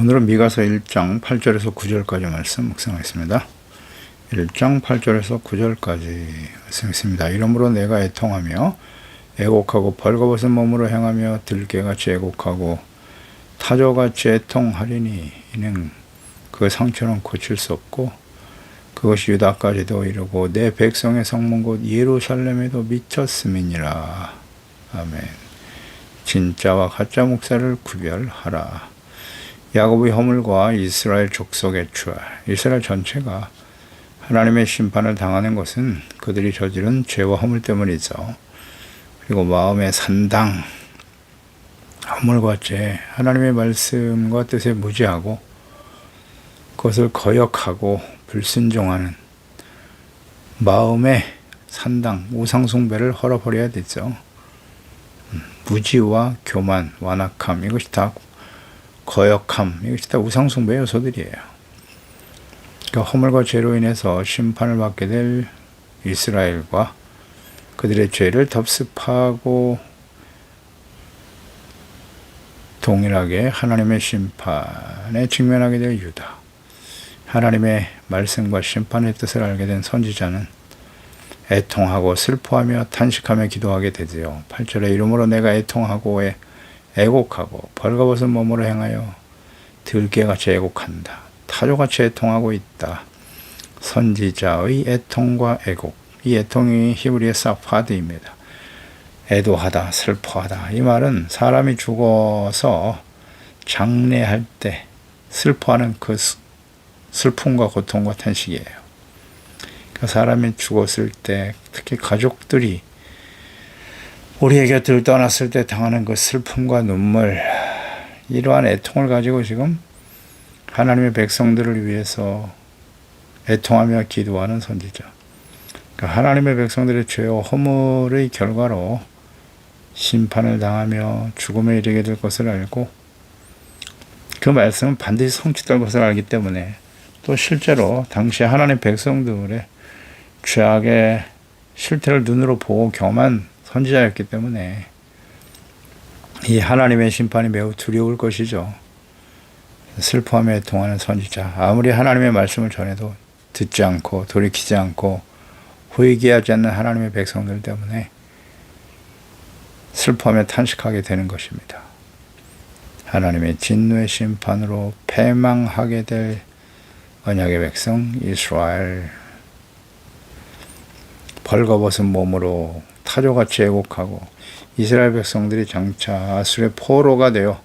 오늘은 미가서 1장 8절에서 9절까지 말씀 묵상하겠습니다. 1장 8절에서 9절까지 말씀했습니다. 이러므로 내가 애통하며 애곡하고 벌거벗은 몸으로 행하며 들깨같이 애곡하고 타조같이 애통하리니 이는 그 상처는 고칠 수 없고 그것이 유다까지도 이르고 내 백성의 성문 곧 예루살렘에도 미쳤음이니라. 아멘. 진짜와 가짜 목사를 구별하라. 야곱의 허물과 이스라엘 족속의 추알, 이스라엘 전체가 하나님의 심판을 당하는 것은 그들이 저지른 죄와 허물 때문이죠. 그리고 마음의 산당, 허물과 죄, 하나님의 말씀과 뜻에 무지하고 그것을 거역하고 불순종하는 마음의 산당, 우상숭배를 헐어버려야 되죠. 무지와 교만, 완악함, 이것이 다 거역함, 이것이 다 우상숭배 요소들이에요. 그러니까 허물과 죄로 인해서 심판을 받게 될 이스라엘과 그들의 죄를 덥습하고 동일하게 하나님의 심판에 직면하게 될 유다, 하나님의 말씀과 심판의 뜻을 알게 된 선지자는 애통하고 슬퍼하며 탄식하며 기도하게 되지요. 8절에 이러므로 내가 애통하고 애곡하고 벌거벗은 몸으로 행하여 들깨같이 애곡한다. 타조같이 애통하고 있다. 선지자의 애통과 애곡, 이 애통이 히브리의 사파드입니다. 애도하다, 슬퍼하다. 이 말은 사람이 죽어서 장례할 때 슬퍼하는 그 슬픔과 고통과 탄식이에요. 그러니까 사람이 죽었을 때 특히 가족들이 우리의 곁을 떠났을 때 당하는 그 슬픔과 눈물, 이러한 애통을 가지고 지금 하나님의 백성들을 위해서 애통하며 기도하는 선지자. 그러니까 하나님의 백성들의 죄와 허물의 결과로 심판을 당하며 죽음에 이르게 될 것을 알고 그 말씀은 반드시 성취될 것을 알기 때문에 또 실제로 당시 하나님의 백성들의 죄악의 실태를 눈으로 보고 경험한 선지자였기 때문에 이 하나님의 심판이 매우 두려울 것이죠. 슬퍼하며 애통하는 선지자, 아무리 하나님의 말씀을 전해도 듣지 않고 돌이키지 않고 회개하지 않는 하나님의 백성들 때문에 슬퍼하며 탄식하게 되는 것입니다. 하나님의 진노의 심판으로 패망하게 될 언약의 백성 이스라엘, 벌거벗은 몸으로 타조같이 애곡하고 이스라엘 백성들이 장차 아수르의 포로가 되어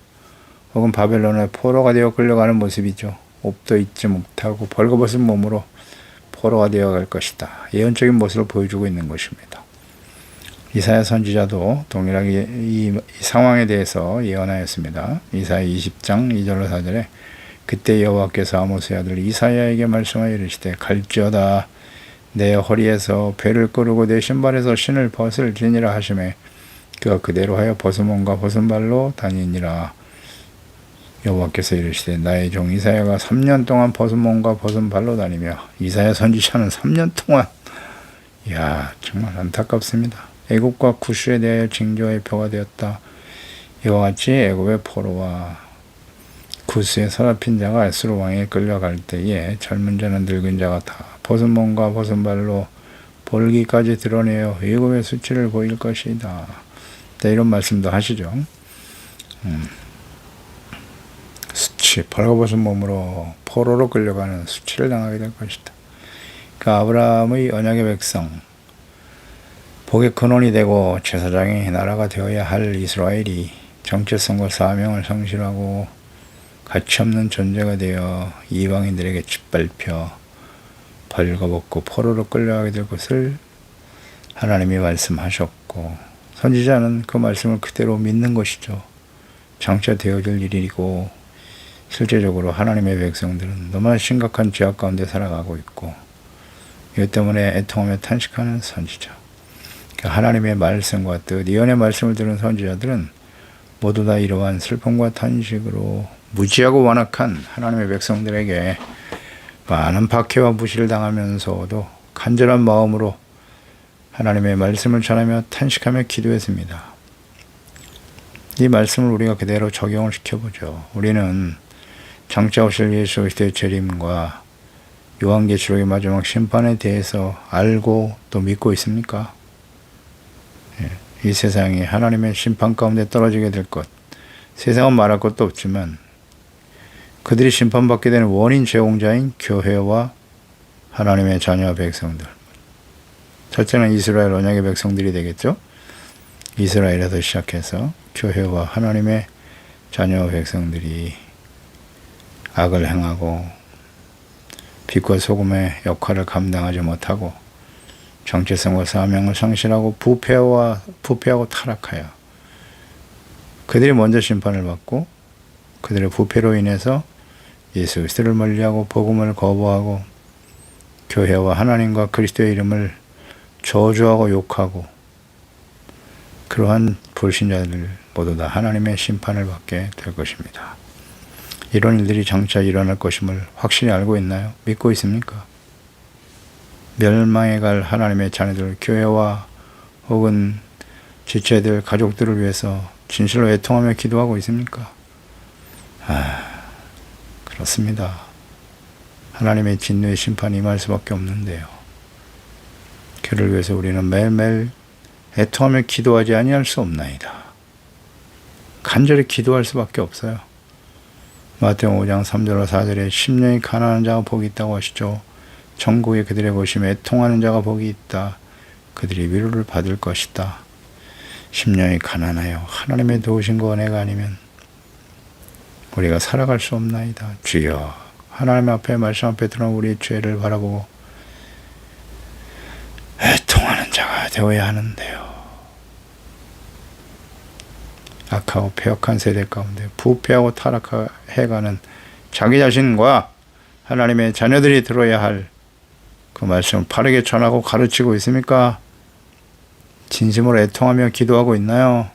혹은 바벨론의 포로가 되어 끌려가는 모습이죠. 옷도 입지 못하고 벌거벗은 몸으로 포로가 되어갈 것이다. 예언적인 모습을 보여주고 있는 것입니다. 이사야 선지자도 동일하게 이 상황에 대해서 예언하였습니다. 이사야 20장 2절로 4절에 그때 여호와께서 아모스의 아들 이사야에게 말씀하여 이르시되 갈지어다 내 허리에서 배를 끄르고 내 신발에서 신을 벗을지니라 하시매 그가 그대로 하여 벗은 몸과 벗은 발로 다니니라. 여호와께서 이르시되 나의 종 이사야가 3년 동안 벗은 몸과 벗은 발로 다니며, 이사야 선지자는 3년 동안, 이야 정말 안타깝습니다. 애굽과 구슈에 대하여 징조의 표가 되었다. 이와 같이 애굽의 포로와 구스의 서랍힌 자가 아수르 왕에 끌려갈 때에 젊은 자는 늙은 자가 다 벗은 몸과 벗은 발로 볼기까지 드러내어 애굽의 수치를 보일 것이다. 이런 말씀도 하시죠. 수치, 벌거벗은 몸으로 포로로 끌려가는 수치를 당하게 될 것이다. 그러니까 아브라함의 언약의 백성, 복의 근원이 되고 제사장의 나라가 되어야 할 이스라엘이 정체성과 사명을 상실하고 가치없는 존재가 되어 이방인들에게 짓밟혀 벌거벗고 포로로 끌려가게 될 것을 하나님이 말씀하셨고, 선지자는 그 말씀을 그대로 믿는 것이죠. 장차 되어질 일이고 실제적으로 하나님의 백성들은 너무나 심각한 죄악 가운데 살아가고 있고, 이것 때문에 애통하며 탄식하는 선지자. 하나님의 말씀과 뜻, 예언의 말씀을 들은 선지자들은 모두 다 이러한 슬픔과 탄식으로 무지하고 완악한 하나님의 백성들에게 많은 박해와 무시를 당하면서도 간절한 마음으로 하나님의 말씀을 전하며 탄식하며 기도했습니다. 이 말씀을 우리가 그대로 적용을 시켜보죠. 우리는 장차 오실 예수 그리스도의 재림과 요한계시록의 마지막 심판에 대해서 알고 또 믿고 있습니까? 이 세상이 하나님의 심판 가운데 떨어지게 될 것, 세상은 말할 것도 없지만 그들이 심판받게 되는 원인 제공자인 교회와 하나님의 자녀 백성들, 첫째는 이스라엘 언약의 백성들이 되겠죠. 이스라엘에서 시작해서 교회와 하나님의 자녀 백성들이 악을 행하고 빛과 소금의 역할을 감당하지 못하고 정체성과 사명을 상실하고 부패하고 타락하여 그들이 먼저 심판을 받고 그들의 부패로 인해서 예수 그리스도를 멀리하고 복음을 거부하고 교회와 하나님과 그리스도의 이름을 저주하고 욕하고 그러한 불신자들 모두 다 하나님의 심판을 받게 될 것입니다. 이런 일들이 장차 일어날 것임을 확실히 알고 있나요? 믿고 있습니까? 멸망해 갈 하나님의 자녀들, 교회와 혹은 지체들, 가족들을 위해서 진실로 애통하며 기도하고 있습니까? 그렇습니다. 하나님의 진노의 심판이 임할 수밖에 없는데요. 그를 위해서 우리는 매일매일 애통하며 기도하지 아니할 수 없나이다. 간절히 기도할 수밖에 없어요. 마태복음 5장 3절과 4절에 심령이 가난한 자가 복이 있다고 하시죠. 천국에 그들의 보심에 애통하는 자가 복이 있다. 그들이 위로를 받을 것이다. 심령이 가난하여 하나님의 도우신 은혜가 아니면 우리가 살아갈 수 없나이다. 주여, 하나님 앞에 말씀 앞에 드러난 우리의 죄를 바라보고 애통하는 자가 되어야 하는데요. 악하고 패역한 세대 가운데 부패하고 타락해가는 자기 자신과 하나님의 자녀들이 들어야 할 그 말씀을 바르게 전하고 가르치고 있습니까? 진심으로 애통하며 기도하고 있나요?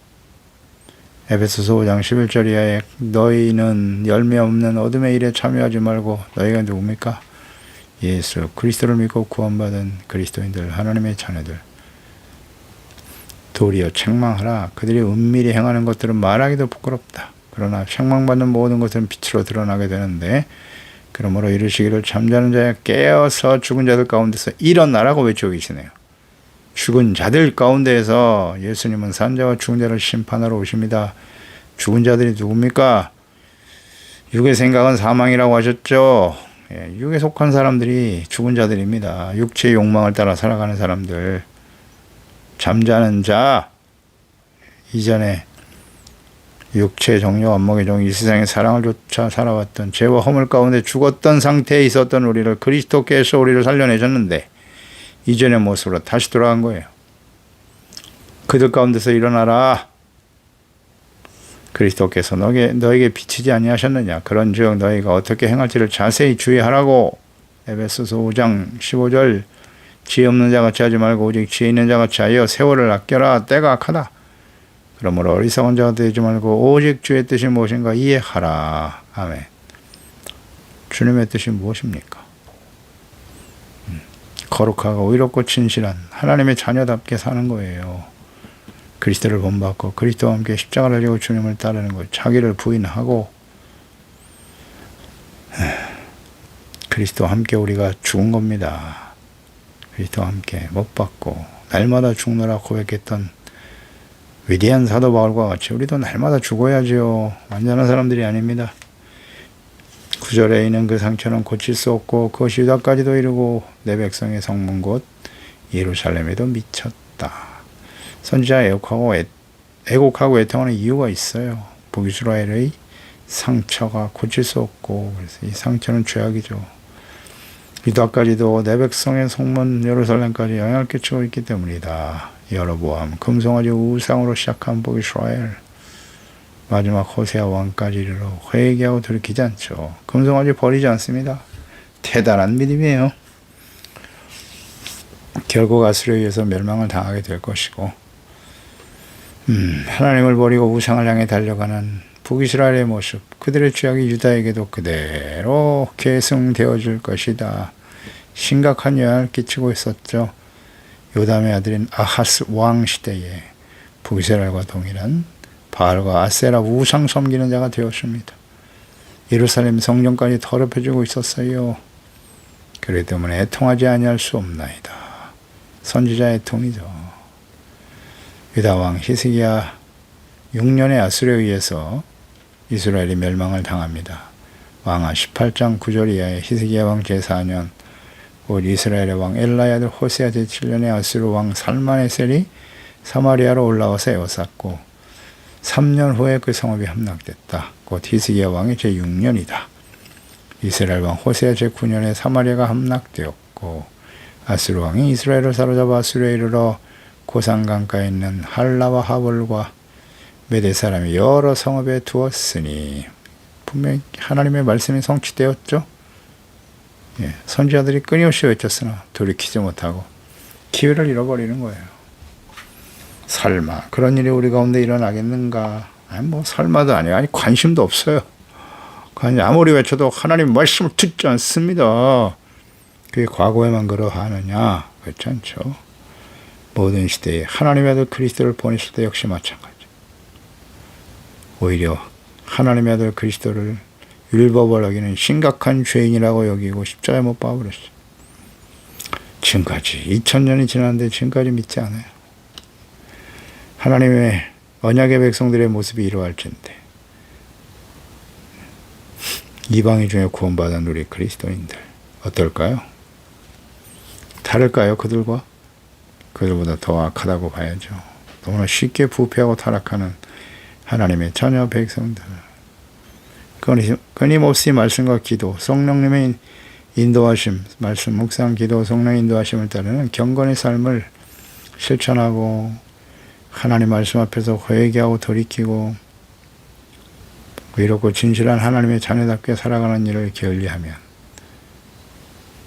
에베소서 5장 11절 이하에 너희는 열매 없는 어둠의 일에 참여하지 말고 너희가 누굽니까? 예수 그리스도를 믿고 구원받은 그리스도인들, 하나님의 자녀들. 도리어 책망하라. 그들이 은밀히 행하는 것들은 말하기도 부끄럽다. 그러나 책망받는 모든 것은 빛으로 드러나게 되는데 그러므로 이르시기를 잠자는 자야 깨어서 죽은 자들 가운데서 일어나라고 외치고 계시네요. 죽은 자들 가운데에서 예수님은 산자와 죽은 자를 심판하러 오십니다. 죽은 자들이 누굽니까? 육의 생각은 사망이라고 하셨죠. 육에 속한 사람들이 죽은 자들입니다. 육체의 욕망을 따라 살아가는 사람들. 잠자는 자, 이전에 육체의 정욕, 안목의 정, 이 세상의 사랑을 쫓아 살아왔던 죄와 허물 가운데 죽었던 상태에 있었던 우리를 그리스도께서 우리를 살려내셨는데 이전의 모습으로 다시 돌아간 거예요. 그들 가운데서 일어나라. 그리스도께서 너에게 비치지 아니하셨느냐. 그런즉 너희가 어떻게 행할지를 자세히 주의하라고. 에베소서 5장 15절 지혜 없는 자같이 하지 말고 오직 지혜 있는 자같이 하여 세월을 아껴라. 때가 악하다. 그러므로 어리석은 자가 되지 말고 오직 주의 뜻이 무엇인가 이해하라. 아멘. 주님의 뜻이 무엇입니까? 거룩하고 의롭고 진실한 하나님의 자녀답게 사는 거예요. 그리스도를 본받고 그리스도와 함께 십자가를 지고 주님을 따르는 거예요. 자기를 부인하고 그리스도와 함께 우리가 죽은 겁니다. 그리스도와 함께 못 박고 날마다 죽노라 고백했던 위대한 사도 바울과 같이 우리도 날마다 죽어야지요. 완전한 사람들이 아닙니다. 9절에 있는 그 상처는 고칠 수 없고 그것이 유다까지도 이르고 내 백성의 성문 곧 예루살렘에도 미쳤다. 선지자 애곡하고 애통하는 이유가 있어요. 북이스라엘의 상처가 고칠 수 없고 그래서 이 상처는 죄악이죠. 유다까지도 내 백성의 성문 예루살렘까지 영향을 끼치고 있기 때문이다. 여로보암 금송아지 우상으로 시작한 북이스라엘 마지막 호세아 왕까지 이르러 회개하고 돌이키지 않죠. 금송아지 버리지 않습니다. 대단한 믿음이에요. 결국 아수르에 의해서 멸망을 당하게 될 것이고 하나님을 버리고 우상을 향해 달려가는 북이스라엘의 모습, 그들의 죄악이 유다에게도 그대로 계승되어질 것이다. 심각한 영향을 끼치고 있었죠. 요담의 아들인 아하스 왕 시대에 북이스라엘과 동일한 바알과 아세라 우상 섬기는 자가 되었습니다. 예루살렘 성전까지 더럽혀지고 있었어요. 그렇기 때문에 애통하지 아니할 수 없나이다. 선지자 애통이죠. 유다왕 히스기야 6년의 아수르에 의해서 이스라엘이 멸망을 당합니다. 왕하 18장 9절 이하에 히스기야 왕 제4년 곧 이스라엘의 왕 엘라의 아들 호세아 제7년에 아수르 왕 살마네셀이 사마리아로 올라와서 에워쌌고 3년 후에 그 성읍이 함락됐다. 곧 히스기야 왕의 제6년이다. 이스라엘 왕 호세아 제9년에 사마리아가 함락되었고 아수르 왕이 이스라엘을 사로잡아 아수르에 이르러 고산 강가에 있는 할라와 하볼과 메대 사람이 여러 성읍에 두었으니 분명히 하나님의 말씀이 성취되었죠. 예, 선지자들이 끊임없이 외쳤으나 돌이키지 못하고 기회를 잃어버리는 거예요. 설마 그런 일이 우리 가운데 일어나겠는가? 아니 뭐 설마도 아니에요. 아니 관심도 없어요. 아무리 외쳐도 하나님 말씀을 듣지 않습니다. 그게 과거에만 그러하느냐? 그렇지 않죠. 모든 시대에 하나님의 아들 그리스도를 보내실 때 역시 마찬가지. 오히려 하나님의 아들 그리스도를 율법을 어기는 심각한 죄인이라고 여기고 십자가에 못 박아버렸어요. 지금까지 2000년이 지났는데 지금까지 믿지 않아요. 하나님의 언약의 백성들의 모습이 이러할 텐데 이방인 중에 구원받은 우리 그리스도인들 어떨까요? 다를까요? 그들과? 그들보다 더 악하다고 봐야죠. 너무나 쉽게 부패하고 타락하는 하나님의 자녀 백성들. 끊임없이 말씀과 기도, 성령님의 인도하심, 말씀, 묵상, 기도, 성령의 인도하심을 따르는 경건의 삶을 실천하고 하나님 말씀 앞에서 회개하고 돌이키고 의롭고 진실한 하나님의 자녀답게 살아가는 일을 게을리하면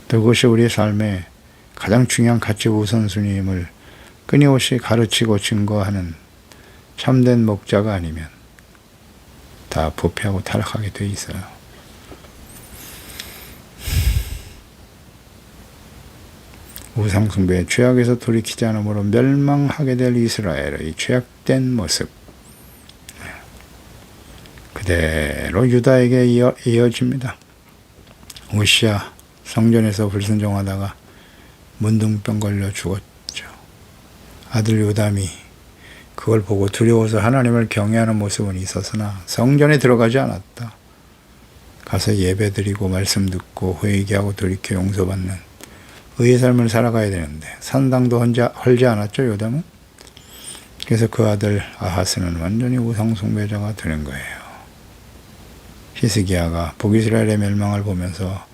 그것이 우리의 삶의 가장 중요한 가치 우선순위임을 끊임없이 가르치고 증거하는 참된 목자가 아니면 다 부패하고 타락하게 돼 있어요. 우상숭배의 죄악에서 돌이키지 않으므로 멸망하게 될 이스라엘의 죄악된 모습 그대로 유다에게 이어집니다. 우시야 성전에서 불순종하다가 문둥병 걸려 죽었죠. 아들 요담이 그걸 보고 두려워서 하나님을 경외하는 모습은 있었으나 성전에 들어가지 않았다. 가서 예배드리고 말씀 듣고 회개하고 돌이켜 용서받는 의의 삶을 살아가야 되는데 산당도 헐지 않았죠, 요담은? 그래서 그 아들 아하스는 완전히 우상숭배자가 되는 거예요. 히스기야가 북이스라엘의 멸망을 보면서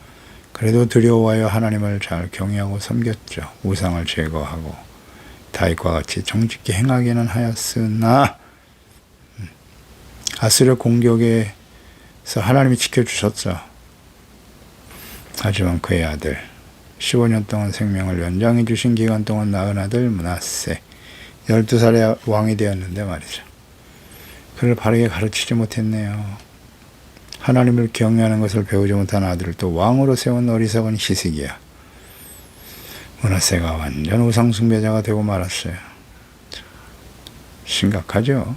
그래도 두려워하여 하나님을 잘 경외하고 섬겼죠. 우상을 제거하고 다윗과 같이 정직히 행하기는 하였으나 아수르 공격에서 하나님이 지켜주셨죠. 하지만 그의 아들 15년 동안 생명을 연장해 주신 기간 동안 낳은 아들 므낫세 12살에 왕이 되었는데 말이죠. 그를 바르게 가르치지 못했네요. 하나님을 경외하는 것을 배우지 못한 아들을 또 왕으로 세운 어리석은 히스기야. 므낫세가 완전 우상숭배자가 되고 말았어요. 심각하죠.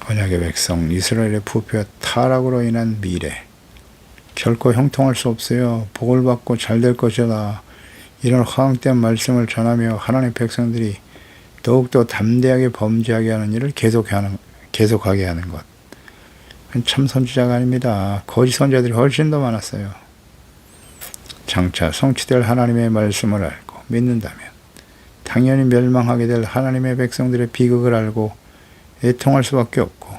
언약의 백성 이스라엘의 부패와 타락으로 인한 미래 결코 형통할 수 없어요. 복을 받고 잘 될 것이다. 이런 허황된 말씀을 전하며 하나님의 백성들이 더욱더 담대하게 범죄하게 하는 일을 계속하게 하는 것. 참 선지자가 아닙니다. 거짓 선지자들이 훨씬 더 많았어요. 장차 성취될 하나님의 말씀을 알고 믿는다면 당연히 멸망하게 될 하나님의 백성들의 비극을 알고 애통할 수밖에 없고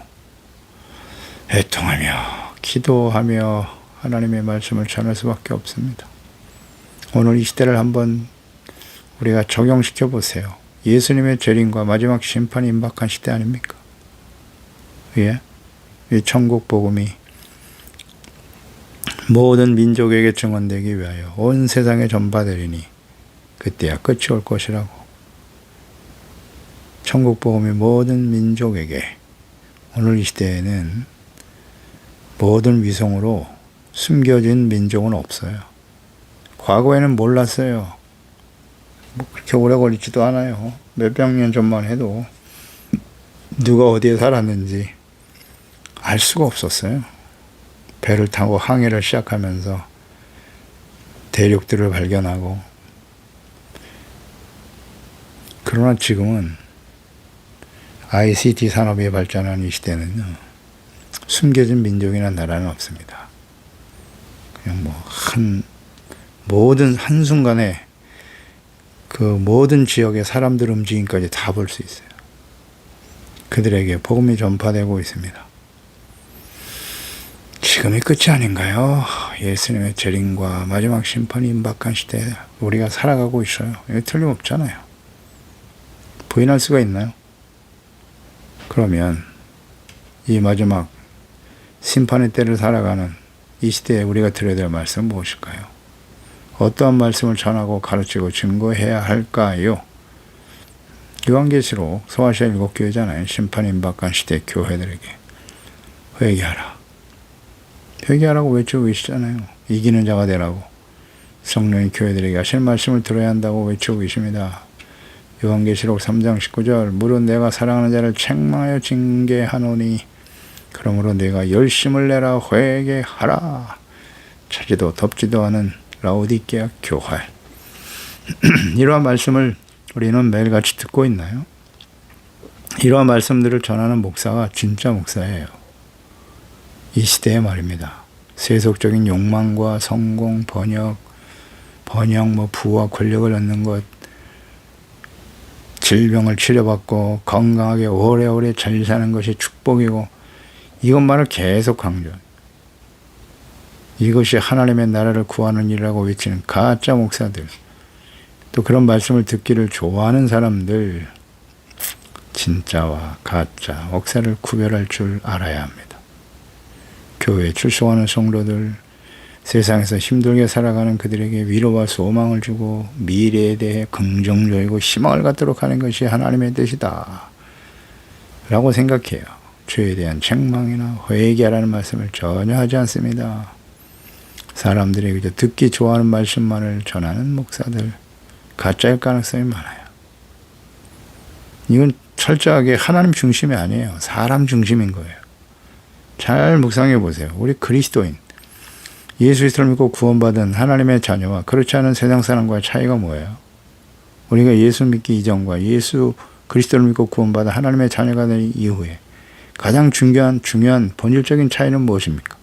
애통하며 기도하며 하나님의 말씀을 전할 수밖에 없습니다. 오늘 이 시대를 한번 우리가 적용시켜 보세요. 예수님의 재림과 마지막 심판이 임박한 시대 아닙니까? 예? 이 천국 복음이 모든 민족에게 증언되기 위하여 온 세상에 전파되리니 그때야 끝이 올 것이라고. 천국 복음이 모든 민족에게 오늘 이 시대에는 모든 위성으로 숨겨진 민족은 없어요. 과거에는 몰랐어요. 뭐 그렇게 오래 걸리지도 않아요. 몇백 년 전만 해도 누가 어디에 살았는지 알 수가 없었어요. 배를 타고 항해를 시작하면서 대륙들을 발견하고, 그러나 지금은 ICT 산업이 발전한 이 시대는요, 숨겨진 민족이나 나라는 없습니다. 그냥 모든 한순간에 그 모든 지역의 사람들 움직임까지 다 볼 수 있어요. 그들에게 복음이 전파되고 있습니다. 지금이 끝이 아닌가요? 예수님의 재림과 마지막 심판이 임박한 시대에 우리가 살아가고 있어요. 이거 틀림없잖아요. 부인할 수가 있나요? 그러면 이 마지막 심판의 때를 살아가는 이 시대에 우리가 들어야 될 말씀은 무엇일까요? 어떠한 말씀을 전하고 가르치고 증거해야 할까요? 요한계시록 소아시아 7교회잖아요. 심판 임박한 시대 교회들에게 회개하라. 회개하라고 외치고 계시잖아요. 이기는 자가 되라고. 성령이 교회들에게 하실 말씀을 들어야 한다고 외치고 계십니다. 요한계시록 3장 19절 물은 내가 사랑하는 자를 책망하여 징계하노니 그러므로 내가 열심을 내라 회개하라. 차지도 덥지도 않은 라오디게아 교회. 이러한 말씀을 우리는 매일같이 듣고 있나요? 이러한 말씀들을 전하는 목사가 진짜 목사예요. 이 시대의 말입니다. 세속적인 욕망과 성공, 번영, 부와 권력을 얻는 것, 질병을 치료받고 건강하게 오래오래 잘 사는 것이 축복이고, 이것만을 계속 강조. 이것이 하나님의 나라를 구하는 일이라고 외치는 가짜 목사들, 또 그런 말씀을 듣기를 좋아하는 사람들, 진짜와 가짜 목사를 구별할 줄 알아야 합니다. 교회에 출석하는 성도들, 세상에서 힘들게 살아가는 그들에게 위로와 소망을 주고 미래에 대해 긍정적이고 희망을 갖도록 하는 것이 하나님의 뜻이다 라고 생각해요. 죄에 대한 책망이나 회개하라는 말씀을 전혀 하지 않습니다. 사람들이 그저 듣기 좋아하는 말씀만을 전하는 목사들, 가짜일 가능성이 많아요. 이건 철저하게 하나님 중심이 아니에요. 사람 중심인 거예요. 잘 묵상해 보세요. 우리 그리스도인, 예수 그리스도를 믿고 구원받은 하나님의 자녀와 그렇지 않은 세상 사람과의 차이가 뭐예요? 우리가 예수 믿기 이전과 예수 그리스도를 믿고 구원받은 하나님의 자녀가 된 이후에 가장 중요한 본질적인 차이는 무엇입니까?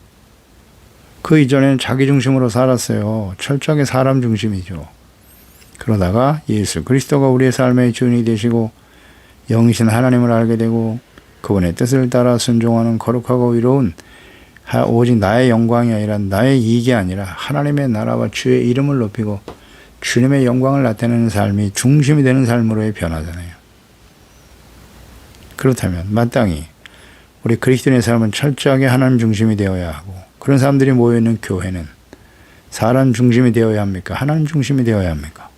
그 이전에는 자기 중심으로 살았어요. 철저하게 사람 중심이죠. 그러다가 예수 그리스도가 우리의 삶의 주인이 되시고 영이신 하나님을 알게 되고 그분의 뜻을 따라 순종하는 거룩하고 의로운, 오직 나의 영광이 아니라 나의 이익이 아니라 하나님의 나라와 주의 이름을 높이고 주님의 영광을 나타내는 삶이 중심이 되는 삶으로의 변화잖아요. 그렇다면 마땅히 우리 그리스도인의 삶은 철저하게 하나님 중심이 되어야 하고, 그런 사람들이 모여있는 교회는 사람 중심이 되어야 합니까? 하나님 중심이 되어야 합니까?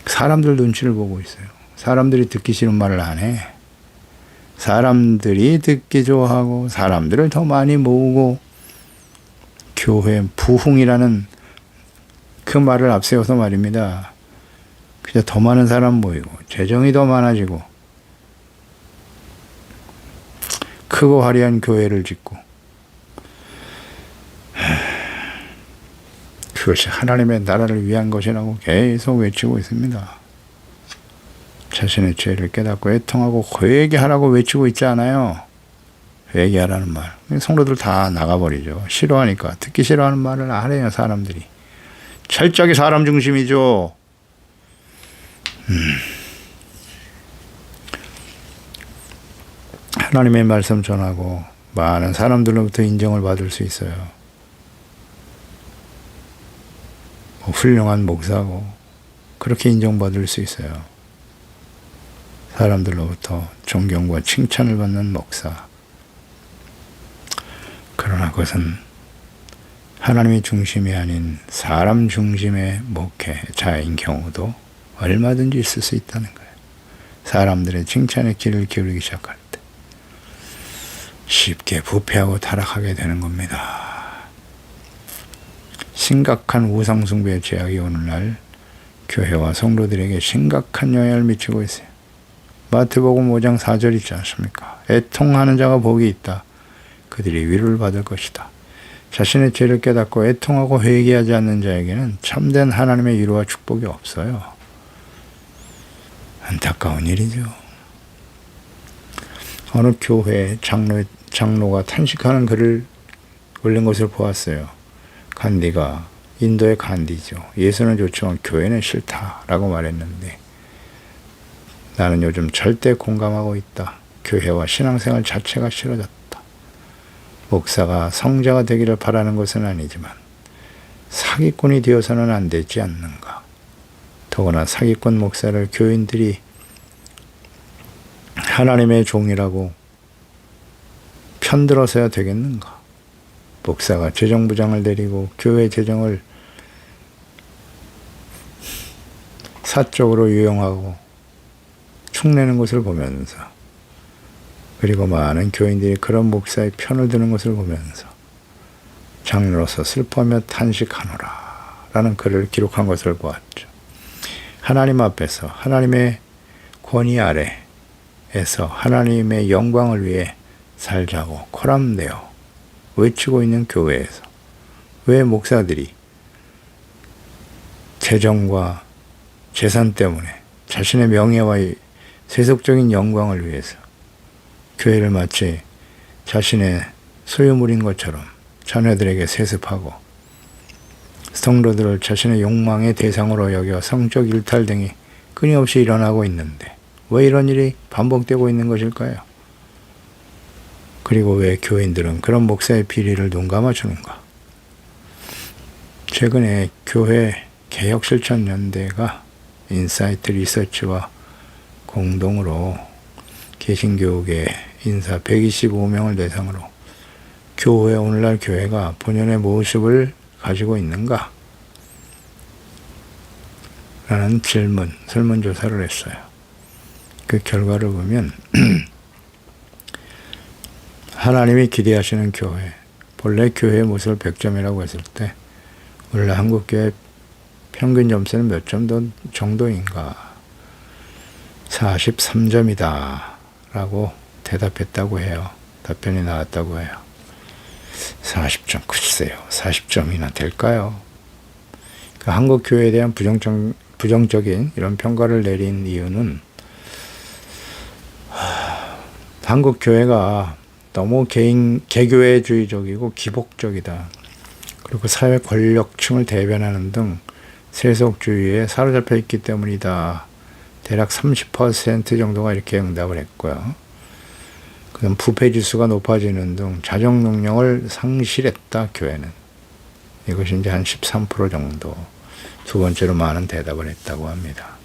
사람들 눈치를 보고 있어요. 사람들이 듣기 싫은 말을 안 해. 사람들이 듣기 좋아하고 사람들을 더 많이 모으고 교회 부흥이라는 그 말을 앞세워서 말입니다. 그저 더 많은 사람 모이고 재정이 더 많아지고 크고 화려한 교회를 짓고, 그것이 하나님의 나라를 위한 것이라고 계속 외치고 있습니다. 자신의 죄를 깨닫고 애통하고 회개하라고 외치고 있지 않아요. 회개하라는 말. 성도들 다 나가버리죠. 싫어하니까. 듣기 싫어하는 말을 안 해요, 사람들이. 철저하게 사람 중심이죠. 하나님의 말씀 전하고 많은 사람들로부터 인정을 받을 수 있어요. 훌륭한 목사고 그렇게 인정받을 수 있어요. 사람들로부터 존경과 칭찬을 받는 목사. 그러나 그것은 하나님의 중심이 아닌 사람 중심의 목회자인 경우도 얼마든지 있을 수 있다는 거예요. 사람들의 칭찬에 귀를 기울이기 시작할 때 쉽게 부패하고 타락하게 되는 겁니다. 심각한 우상숭배의 죄악이 오늘날 교회와 성도들에게 심각한 영향을 미치고 있어요. 마태복음 5장 4절 있지 않습니까? 애통하는 자가 복이 있다. 그들이 위로를 받을 것이다. 자신의 죄를 깨닫고 애통하고 회개하지 않는 자에게는 참된 하나님의 위로와 축복이 없어요. 안타까운 일이죠. 어느 교회 장로가 탄식하는 글을 올린 것을 보았어요. 간디가, 인도의 간디죠. 예수는 좋지만 교회는 싫다라고 말했는데, 나는 요즘 절대 공감하고 있다. 교회와 신앙생활 자체가 싫어졌다. 목사가 성자가 되기를 바라는 것은 아니지만 사기꾼이 되어서는 안 되지 않는가. 더구나 사기꾼 목사를 교인들이 하나님의 종이라고 편들어서야 되겠는가. 목사가 재정부장을 데리고 교회 재정을 사적으로 유용하고 축내는 것을 보면서, 그리고 많은 교인들이 그런 목사의 편을 드는 것을 보면서 장로로서 슬퍼하며 탄식하노라 라는 글을 기록한 것을 보았죠. 하나님 앞에서 하나님의 권위 아래에서 하나님의 영광을 위해 살자고 코람되어 외치고 있는 교회에서 왜 목사들이 재정과 재산 때문에 자신의 명예와 세속적인 영광을 위해서 교회를 마치 자신의 소유물인 것처럼 자녀들에게 세습하고 성도들을 자신의 욕망의 대상으로 여겨 성적 일탈 등이 끊임없이 일어나고 있는데 왜 이런 일이 반복되고 있는 것일까요? 그리고 왜 교인들은 그런 목사의 비리를 눈 감아주는가? 최근에 교회 개혁실천연대가 인사이트 리서치와 공동으로 개신교계 인사 125명을 대상으로 오늘날 교회가 본연의 모습을 가지고 있는가? 라는 설문조사를 했어요. 그 결과를 보면 하나님이 기대하시는 교회, 본래 교회의 모습을 100점이라고 했을 때 오늘날 한국교회 평균 점수는 몇 점 정도인가? 43점이다 라고 대답했다고 해요. 답변이 나왔다고 해요. 40점, 글쎄요. 40점이나 될까요? 그러니까 한국 교회에 대한 부정적인 이런 평가를 내린 이유는 한국 교회가 너무 개교회주의적이고 기복적이다. 그리고 사회 권력층을 대변하는 등 세속주의에 사로잡혀 있기 때문이다. 대략 30% 정도가 이렇게 응답을 했고요. 그다음 부패지수가 높아지는 등 자정 능력을 상실했다, 교회는. 이것이 이제 한 13% 정도. 두 번째로 많은 대답을 했다고 합니다.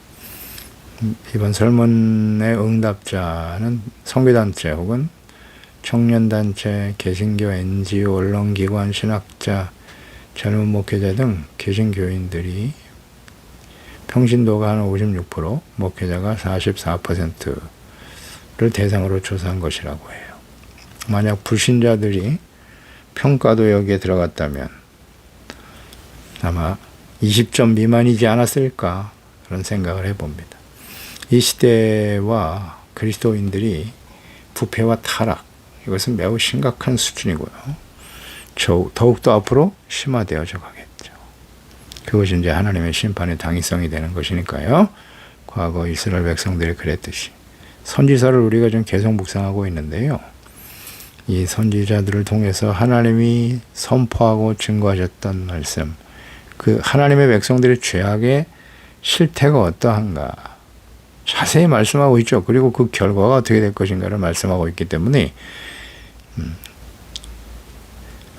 이번 설문의 응답자는 선교단체 혹은 청년단체, 개신교, NGO, 언론기관, 신학자, 젊은 목회자 등 개신교인들이 평신도가 한 56%, 목회자가 44%를 대상으로 조사한 것이라고 해요. 만약 불신자들이 평가도 여기에 들어갔다면 아마 20점 미만이지 않았을까 그런 생각을 해봅니다. 이 시대와 그리스도인들이 부패와 타락, 이것은 매우 심각한 수준이고요. 더욱더 앞으로 심화되어져 가겠죠. 그것이 이제 하나님의 심판의 당위성이 되는 것이니까요. 과거 이스라엘 백성들이 그랬듯이 선지서를 우리가 좀 계속 묵상하고 있는데요. 이 선지자들을 통해서 하나님이 선포하고 증거하셨던 말씀, 그 하나님의 백성들의 죄악의 실태가 어떠한가 자세히 말씀하고 있죠. 그리고 그 결과가 어떻게 될 것인가를 말씀하고 있기 때문에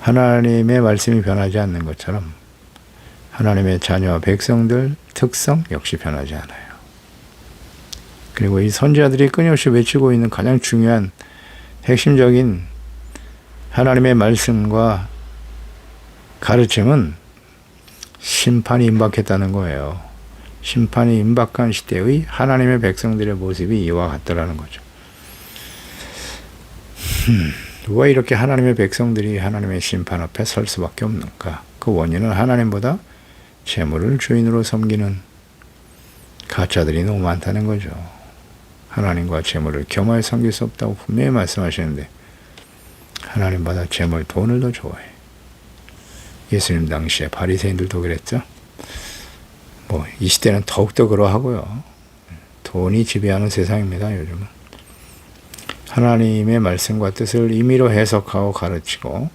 하나님의 말씀이 변하지 않는 것처럼 하나님의 자녀 백성들 특성 역시 변하지 않아요. 그리고 이 선지자들이 끊임없이 외치고 있는 가장 중요한 핵심적인 하나님의 말씀과 가르침은 심판이 임박했다는 거예요. 심판이 임박한 시대의 하나님의 백성들의 모습이 이와 같더라는 거죠. 왜 이렇게 하나님의 백성들이 하나님의 심판 앞에 설 수밖에 없는가? 그 원인은 하나님보다 재물을 주인으로 섬기는 가짜들이 너무 많다는 거죠. 하나님과 재물을 겸하여 섬길 수 없다고 분명히 말씀하시는데 하나님보다 재물, 돈을 더 좋아해. 예수님 당시에 바리새인들도 그랬죠. 뭐 이 시대는 더욱더 그러하고요. 돈이 지배하는 세상입니다. 요즘은. 하나님의 말씀과 뜻을 임의로 해석하고 가르치고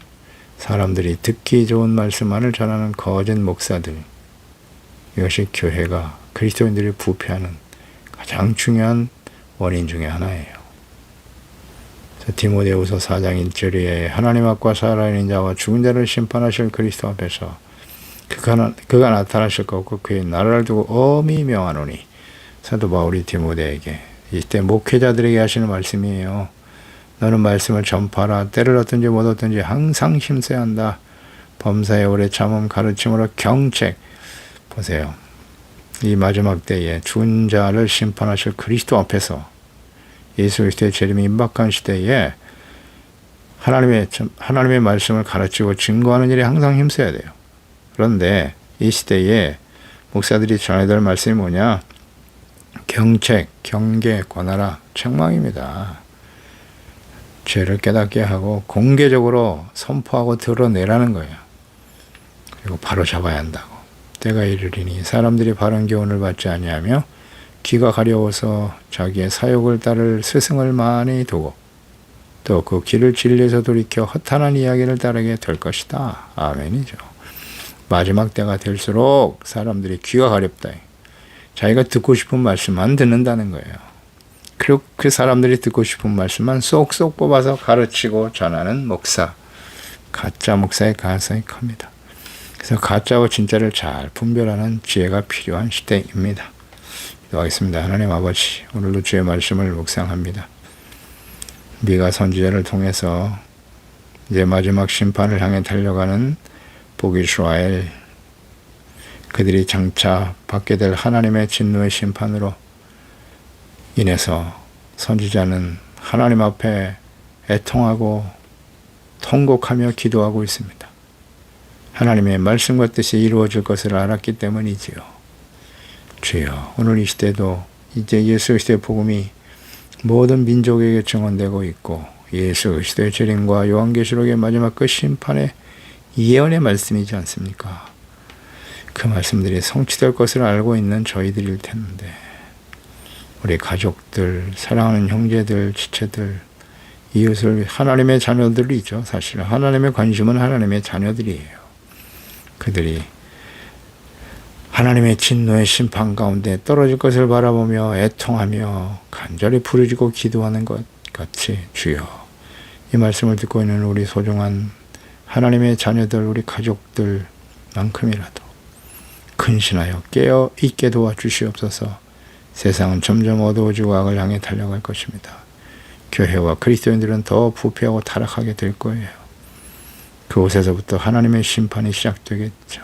사람들이 듣기 좋은 말씀만을 전하는 거짓 목사들, 이것이 교회가 그리스도인들이 부패하는 가장 중요한 원인 중에 하나예요. 디모데후서 4장 1절에 하나님 앞과 살아있는 자와 죽은 자를 심판하실 그리스도 앞에서 그가 나타나실 것고 그의 나라를 두고 엄히 명하노니, 사도 바울이 디모데에게 이때 목회자들에게 하시는 말씀이에요. 너는 말씀을 전파하라. 때를 얻든지 못 얻든지 항상 힘써야 한다. 범사에 오래 참음 가르침으로 경책. 보세요. 이 마지막 때에 죽은 자를 심판하실 그리스도 앞에서 예수 그리스도의 재림이 임박한 시대에 하나님의 말씀을 가르치고 증거하는 일에 항상 힘써야 돼요. 그런데 이 시대에 목사들이 전해야 될 말씀이 뭐냐? 경책, 경계, 권하라, 책망입니다. 죄를 깨닫게 하고 공개적으로 선포하고 드러내라는 거예요. 그리고 바로 잡아야 한다고. 때가 이르리니 사람들이 바른 교훈을 받지 아니하며 귀가 가려워서 자기의 사욕을 따를 스승을 많이 두고 또 그 길을 진리에서 돌이켜 허탄한 이야기를 따르게 될 것이다. 아멘이죠. 마지막 때가 될수록 사람들이 귀가 가렵다. 자기가 듣고 싶은 말씀만 듣는다는 거예요. 그리고 그 사람들이 듣고 싶은 말씀만 쏙쏙 뽑아서 가르치고 전하는 목사. 가짜 목사의 가능성이 큽니다. 그래서 가짜와 진짜를 잘 분별하는 지혜가 필요한 시대입니다. 기도하겠습니다. 하나님 아버지, 오늘도 주의 말씀을 묵상합니다. 미가 선지자를 통해서 이제 마지막 심판을 향해 달려가는 북이스라엘, 그들이 장차 받게 될 하나님의 진노의 심판으로 인해서 선지자는 하나님 앞에 애통하고 통곡하며 기도하고 있습니다. 하나님의 말씀과 뜻이 이루어질 것을 알았기 때문이지요. 주여, 오늘 이 시대도 이제 예수 그리스도의 복음이 모든 민족에게 증언되고 있고 예수 그리스도의 재림과 요한계시록의 마지막 그 심판의 예언의 말씀이지 않습니까? 그 말씀들이 성취될 것을 알고 있는 저희들일 텐데 우리 가족들, 사랑하는 형제들, 지체들, 이웃을 하나님의 자녀들이죠. 사실 하나님의 관심은 하나님의 자녀들이에요. 그들이 하나님의 진노의 심판 가운데 떨어질 것을 바라보며 애통하며 간절히 부르짖고 기도하는 것 같이 주여, 이 말씀을 듣고 있는 우리 소중한 하나님의 자녀들, 우리 가족들만큼이라도 근신하여 깨어 있게 도와주시옵소서. 세상은 점점 어두워지고 악을 향해 달려갈 것입니다. 교회와 그리스도인들은 더 부패하고 타락하게 될 거예요. 그곳에서부터 하나님의 심판이 시작되겠죠.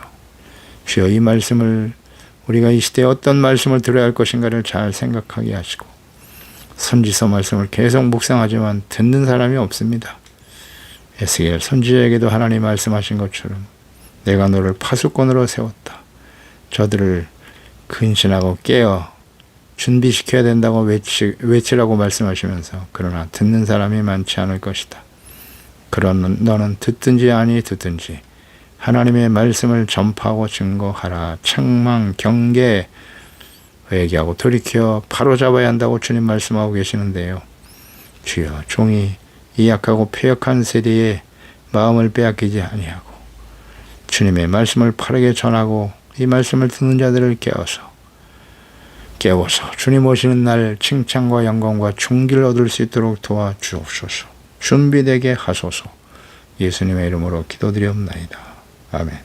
주여, 이 말씀을 우리가 이 시대에 어떤 말씀을 들어야 할 것인가를 잘 생각하게 하시고 선지서 말씀을 계속 묵상하지만 듣는 사람이 없습니다. 에스겔 선지자에게도 하나님 말씀하신 것처럼 내가 너를 파수꾼으로 세웠다. 저들을 근신하고 깨어 준비시켜야 된다고 외치라고 말씀하시면서 그러나 듣는 사람이 많지 않을 것이다. 그런 너는 듣든지 아니 듣든지 하나님의 말씀을 전파하고 증거하라. 책망, 경계, 회개하고 돌이켜 바로잡아야 한다고 주님 말씀하고 계시는데요. 주여, 종이 이 약하고 패역한 세대의 마음을 빼앗기지 아니하고 주님의 말씀을 빠르게 전하고 이 말씀을 듣는 자들을 깨워서 주님 오시는 날 칭찬과 영광과 존귀를 얻을 수 있도록 도와주옵소서. 준비되게 하소서. 예수님의 이름으로 기도드리옵나이다. 아멘.